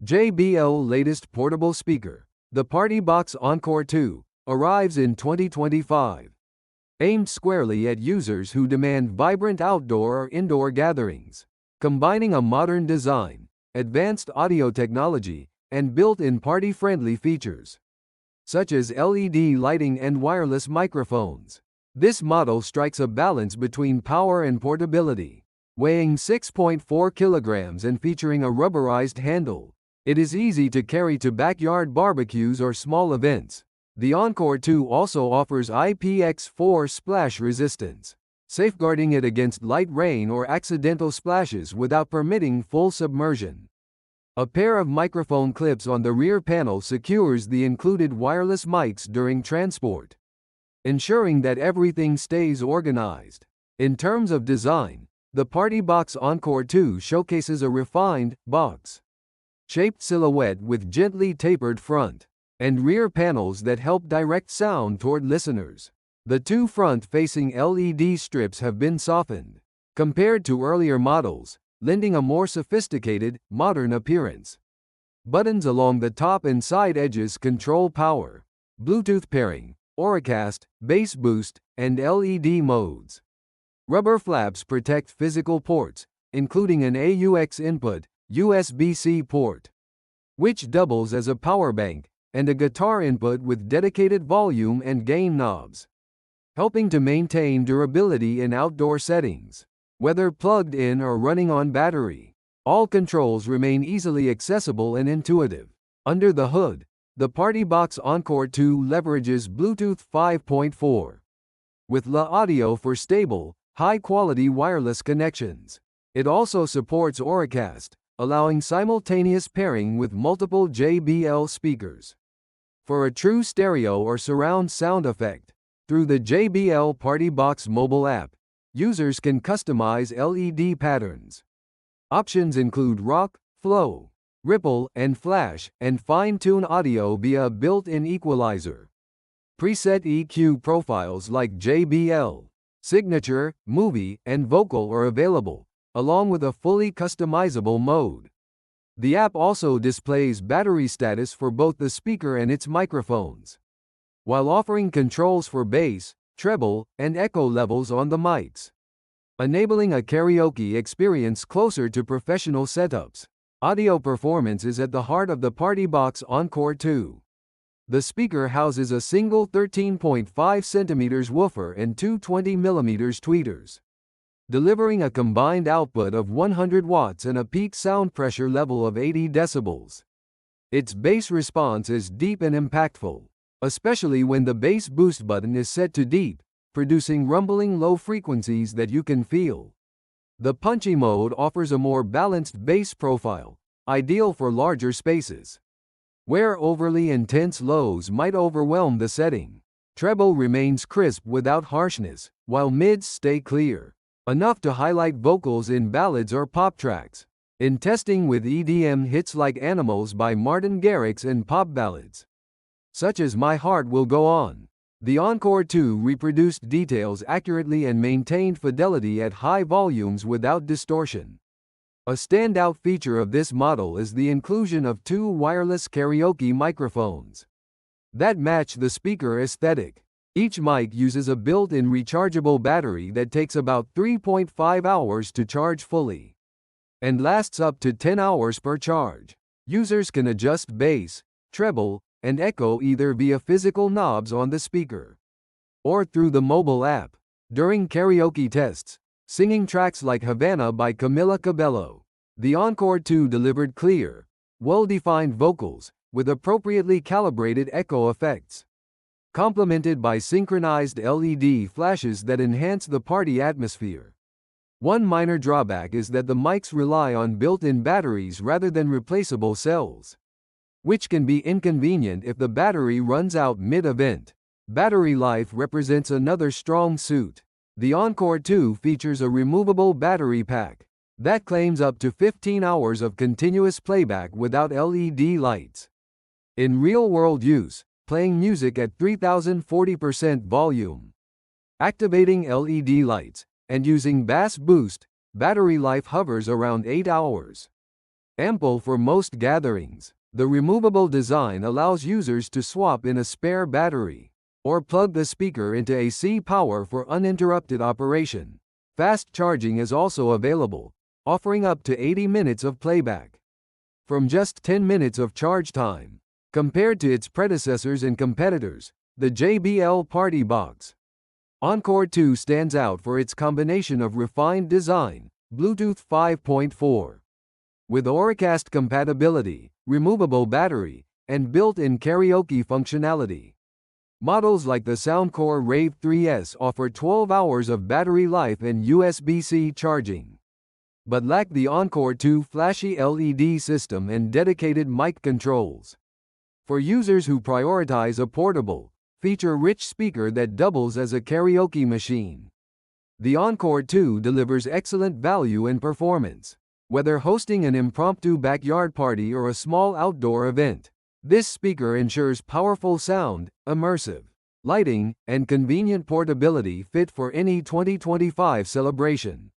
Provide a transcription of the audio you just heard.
JBL latest portable speaker, the PartyBox Encore 2, arrives in 2025. Aimed squarely at users who demand vibrant outdoor or indoor gatherings. Combining a modern design, advanced audio technology, and built-in party-friendly features, such as LED lighting and wireless microphones. This model strikes a balance between power and portability. Weighing 6.4 kilograms and featuring a rubberized handle, it is easy to carry to backyard barbecues or small events. The Encore 2 also offers IPX4 splash resistance, safeguarding it against light rain or accidental splashes without permitting full submersion. A pair of microphone clips on the rear panel secures the included wireless mics during transport, ensuring that everything stays organized. In terms of design, the PartyBox Encore 2 showcases a refined, box-shaped silhouette with gently tapered front and rear panels that help direct sound toward listeners. The two front-facing LED strips have been softened, compared to earlier models, lending a more sophisticated, modern appearance. Buttons along the top and side edges control power, Bluetooth pairing, Auracast, bass boost, and LED modes. Rubber flaps protect physical ports, including an AUX input, USB-C port, which doubles as a power bank, and a guitar input with dedicated volume and gain knobs, helping to maintain durability in outdoor settings. Whether plugged in or running on battery, all controls remain easily accessible and intuitive. Under the hood, the PartyBox Encore 2 leverages Bluetooth 5.4 with La Audio for stable, high-quality wireless connections. It also supports Auracast, allowing simultaneous pairing with multiple JBL speakers. For a true stereo or surround sound effect, through the JBL PartyBox mobile app, users can customize LED patterns. Options include rock, flow, ripple, and flash, and fine-tune audio via a built-in equalizer. Preset EQ profiles like JBL, Signature, Movie, and Vocal are available, along with a fully customizable mode. The app also displays battery status for both the speaker and its microphones, while offering controls for bass, treble, and echo levels on the mics, enabling a karaoke experience closer to professional setups. Audio performance is at the heart of the PartyBox Encore 2. The speaker houses a single 13.5 cm woofer and two 20 mm tweeters, delivering a combined output of 100 watts and a peak sound pressure level of 80 decibels. Its bass response is deep and impactful, especially when the bass boost button is set to deep, producing rumbling low frequencies that you can feel. The punchy mode offers a more balanced bass profile, ideal for larger spaces, where overly intense lows might overwhelm the setting. Treble remains crisp without harshness, while mids stay clear, enough to highlight vocals in ballads or pop tracks. In testing with EDM hits like Animals by Martin Garrix and pop ballads, such as My Heart Will Go On, the Encore 2 reproduced details accurately and maintained fidelity at high volumes without distortion. A standout feature of this model is the inclusion of two wireless karaoke microphones that match the speaker aesthetic. Each mic uses a built-in rechargeable battery that takes about 3.5 hours to charge fully and lasts up to 10 hours per charge. Users can adjust bass, treble, and echo either via physical knobs on the speaker or through the mobile app. During karaoke tests, singing tracks like Havana by Camila Cabello, the Encore 2 delivered clear, well-defined vocals with appropriately calibrated echo effects, complemented by synchronized LED flashes that enhance the party atmosphere. One minor drawback is that the mics rely on built-in batteries rather than replaceable cells, which can be inconvenient if the battery runs out mid-event. Battery life represents another strong suit. The Encore 2 features a removable battery pack that claims up to 15 hours of continuous playback without LED lights. In real-world use, playing music at 3040% volume, activating LED lights, and using bass boost, battery life hovers around 8 hours. Ample for most gatherings. The removable design allows users to swap in a spare battery or plug the speaker into AC power for uninterrupted operation. Fast charging is also available, offering up to 80 minutes of playback from just 10 minutes of charge time. Compared to its predecessors and competitors, the JBL PartyBox Encore 2 stands out for its combination of refined design, Bluetooth 5.4, with Auracast compatibility, removable battery, and built-in karaoke functionality. Models like the Soundcore Rave 3S offer 12 hours of battery life and USB-C charging, but lack the Encore 2 flashy LED system and dedicated mic controls. For users who prioritize a portable, feature-rich speaker that doubles as a karaoke machine, the Encore 2 delivers excellent value and performance. Whether hosting an impromptu backyard party or a small outdoor event, this speaker ensures powerful sound, immersive lighting, and convenient portability fit for any 2025 celebration.